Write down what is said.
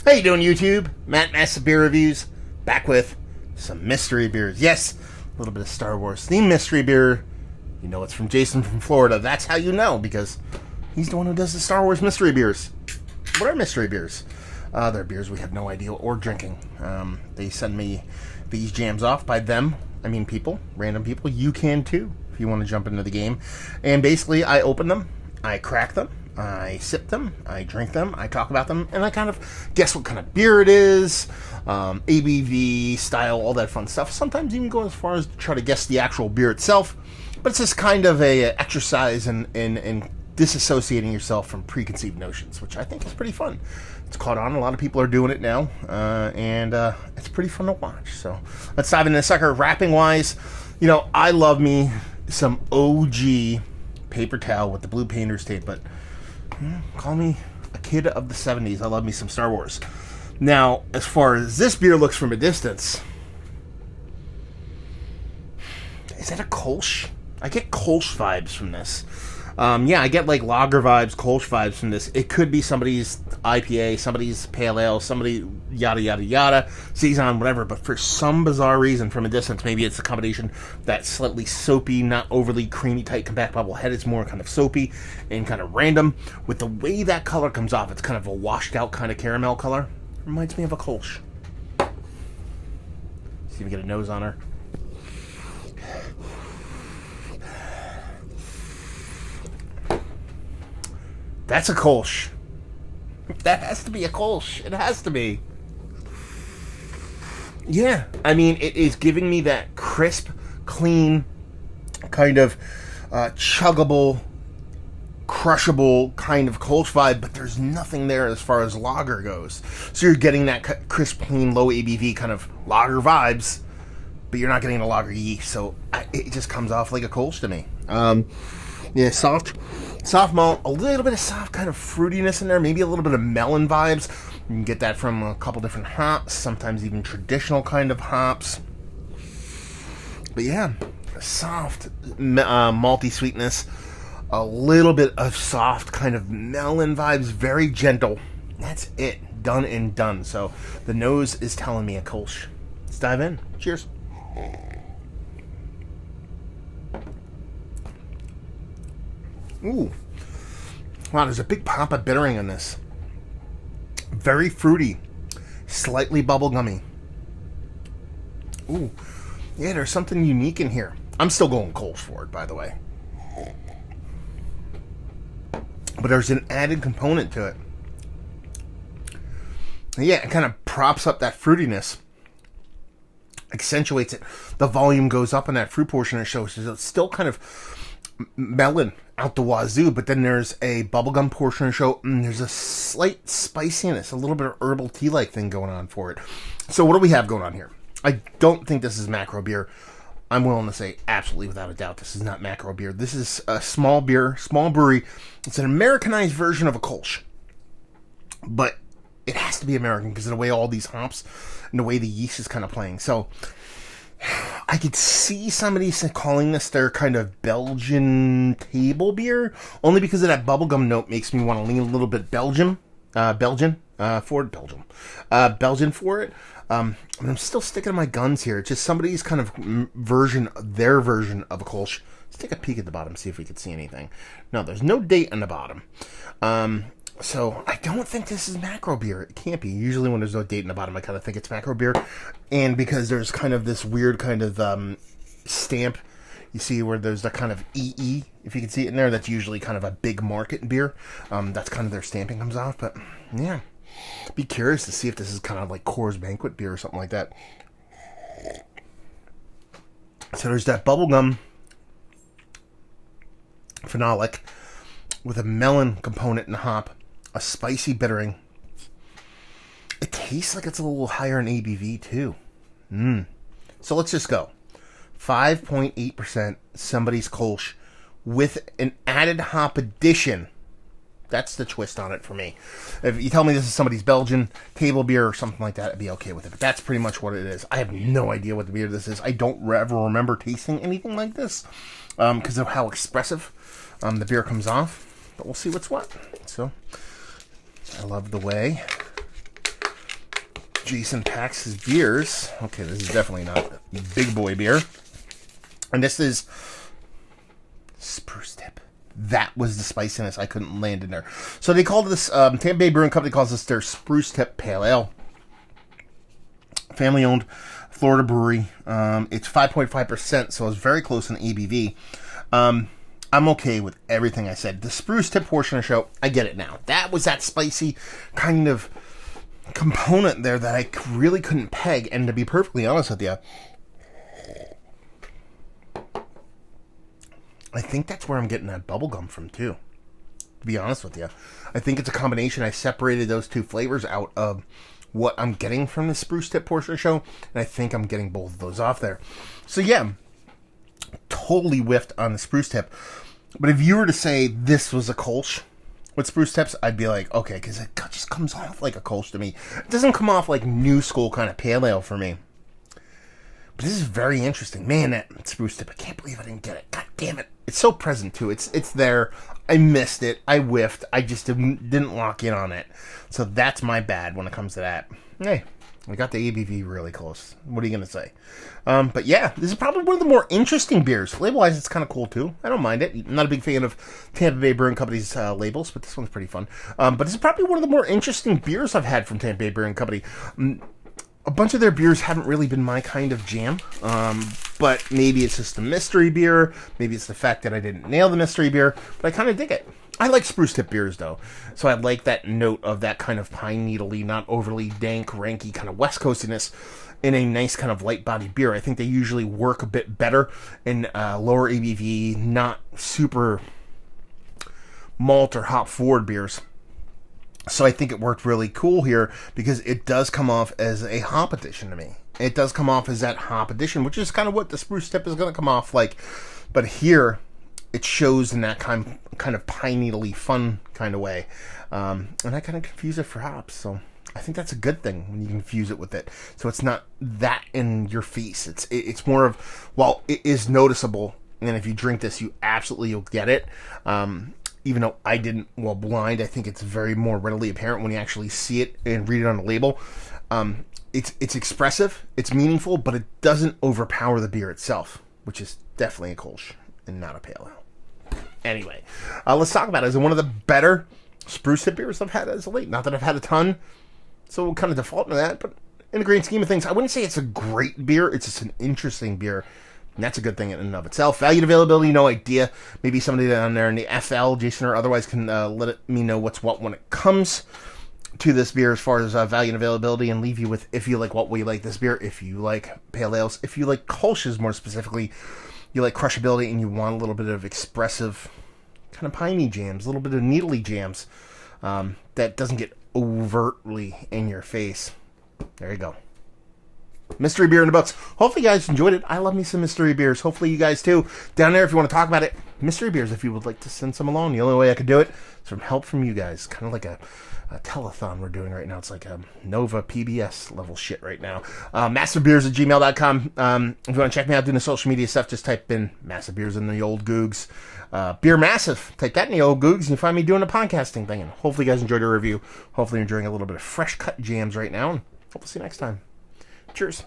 How you doing, YouTube? Matt Massive Beer Reviews, back with some mystery beers. Yes, a little bit of Star Wars themed mystery beer. You know it's from Jason from Florida. That's how you know, because he's the one who does the Star Wars mystery beers. What are mystery beers? They're beers we have no idea what we're drinking. They send me these jams off by them. I mean people, random people. You can too, if you want to jump into the game. And basically, I open them, I crack them, I sip them, I drink them, I talk about them, and I kind of guess what kind of beer it is, ABV, style, all that fun stuff. Sometimes even go as far as to try to guess the actual beer itself. But it's just kind of a exercise in disassociating yourself from preconceived notions, which I think is pretty fun. It's caught on. A lot of people are doing it now, and it's pretty fun to watch. So let's dive into the sucker. Wrapping-wise, you know, I love me some OG paper towel with the blue painter's tape, but call me a kid of the 70s. I love me some Star Wars. Now, as far as this beer looks from a distance, is that a Kolsch? I get Kolsch vibes from this. Yeah, I get like lager vibes, Kolsch vibes from this. It could be somebody's IPA, somebody's pale ale, somebody yada yada yada, saison, whatever. But for some bizarre reason, from a distance, maybe it's a combination that slightly soapy, not overly creamy, tight, compact bubble head. It's more kind of soapy and kind of random. With the way that color comes off, it's kind of a washed out kind of caramel color. Reminds me of a Kolsch. See if we get a nose on her. That's a Kolsch. That has to be a Kolsch. It has to be. Yeah, I mean, it is giving me that crisp, clean, kind of chuggable, crushable kind of Kolsch vibe, but there's nothing there as far as lager goes. So you're getting that crisp, clean, low ABV kind of lager vibes, but you're not getting the lager yeast, so it just comes off like a Kolsch to me. Yeah, soft malt, a little bit of soft kind of fruitiness in there, maybe a little bit of melon vibes. You can get that from a couple different hops, sometimes even traditional kind of hops. But yeah, soft malty sweetness, a little bit of soft kind of melon vibes, very gentle. That's it, done and done. So the nose is telling me a Kolsch. Let's dive in. Cheers. Ooh. Wow, there's a big pop of bittering in this. Very fruity. Slightly bubblegummy. Ooh. Yeah, there's something unique in here. I'm still going Kolsch for it, by the way. But there's an added component to it. Yeah, it kind of props up that fruitiness. Accentuates it. The volume goes up in that fruit portion of the show. So it's still kind of melon out the wazoo, but then there's a bubblegum portion of the show, and there's a slight spiciness, a little bit of herbal tea-like thing going on for it. So what do we have going on here? I don't think this is macro beer. I'm willing to say absolutely without a doubt this is not macro beer. This is a small beer, small brewery. It's an Americanized version of a Kolsch, but it has to be American because of the way all these hops and the way the yeast is kind of playing. So I could see somebody calling this their kind of Belgian table beer, only because of that bubblegum note makes me want to lean a little bit Belgian for it. I'm still sticking to my guns here. It's just somebody's kind of their version of a Kolsch. Let's take a peek at the bottom, see if we can see anything. No, there's no date on the bottom. So I don't think this is macro beer. It can't be. Usually when there's no date in the bottom, I kind of think it's macro beer. And because there's kind of this weird kind of stamp, you see where there's that kind of EE, if you can see it in there, that's usually kind of a big market beer. That's kind of their stamping comes off. But yeah, be curious to see if this is kind of like Coors Banquet beer or something like that. So there's that bubblegum phenolic with a melon component in the hop. A spicy bittering. It tastes like it's a little higher in ABV too. So let's just go. 5.8% somebody's Kolsch with an added hop addition. That's the twist on it for me. If you tell me this is somebody's Belgian table beer or something like that, I'd be okay with it. But that's pretty much what it is. I have no idea what the beer this is. I don't ever remember tasting anything like this because of how expressive the beer comes off. But we'll see what's what. So I love the way Jason packs his beers. Okay, this is definitely not big boy beer. And this is Spruce Tip. That was the spiciness I couldn't land in there. So they called this, Tampa Bay Brewing Company calls this their Spruce Tip Pale Ale. Family-owned Florida brewery. It's 5.5%, so it's very close in ABV. I'm okay with everything I said. The Spruce Tip portion of the show, I get it now. That was that spicy kind of component there that I really couldn't peg. And to be perfectly honest with you, I think that's where I'm getting that bubblegum from too. To be honest with you, I think it's a combination. I separated those two flavors out of what I'm getting from the Spruce Tip portion of the show, and I think I'm getting both of those off there. So yeah, totally whiffed on the Spruce Tip. But if you were to say this was a Kolsch with Spruce Tips, I'd be like, okay, because it just comes off like a Kolsch to me. It doesn't come off like new school kind of pale ale for me. But this is very interesting. Man, that Spruce Tip, I can't believe I didn't get it. God damn it. It's so present too. It's there. I missed it. I whiffed. I just didn't lock in on it. So that's my bad when it comes to that. Hey, I got the ABV really close. What are you going to say? But yeah, this is probably one of the more interesting beers. Label-wise, it's kind of cool too. I don't mind it. I'm not a big fan of Tampa Bay Brewing Company's labels, but this one's pretty fun. But this is probably one of the more interesting beers I've had from Tampa Bay Brewing Company. A bunch of their beers haven't really been my kind of jam, but maybe it's just a mystery beer. Maybe it's the fact that I didn't nail the mystery beer, but I kind of dig it. I like Spruce Tip beers, though, so I like that note of that kind of pine needle-y, not overly dank, ranky kind of West Coastiness in a nice kind of light-bodied beer. I think they usually work a bit better in lower ABV, not super malt or hop-forward beers. So I think it worked really cool here because it does come off as a hop addition to me. It does come off as that hop addition, which is kind of what the Spruce Tip is going to come off like. But here, it shows in that kind of pine needle-y fun kind of way. And I kind of confuse it for hops. So I think that's a good thing when you confuse it with it. So it's not that in your face. It's more of, while it is noticeable, and if you drink this, you absolutely will get it. Even though I didn't, blind, I think it's very more readily apparent when you actually see it and read it on the label. It's expressive, it's meaningful, but it doesn't overpower the beer itself, which is definitely a Kolsch and not a pale ale. Anyway, let's talk about it. Is it one of the better Spruce Tip beers I've had as of late? Not that I've had a ton, so we'll kind of default to that, but in the grand scheme of things, I wouldn't say it's a great beer, it's just an interesting beer. And that's a good thing in and of itself. Value and availability, no idea. Maybe somebody down there in the FL, Jason or otherwise, can let me know what's what when it comes to this beer as far as value and availability, and leave you with if you like what we like this beer, if you like pale ales, if you like Kolsch's more specifically, you like crushability and you want a little bit of expressive kind of piney jams, a little bit of needly jams that doesn't get overtly in your face. There you go. Mystery beer in the books. Hopefully you guys enjoyed it. I love me some mystery beers. Hopefully you guys too. Down there if you want to talk about it. Mystery beers if you would like to send some along. The only way I could do it is from help from you guys. Kind of like a telethon we're doing right now. It's like a Nova PBS level shit right now. massivebeers@gmail.com. If you want to check me out doing the social media stuff, just type in Massive Beers in the old Googs. Beer Massive. Type that in the old Googs and you find me doing a podcasting thing. And hopefully you guys enjoyed the review. Hopefully you're enjoying a little bit of fresh cut jams right now. And hope to see you next time. Cheers.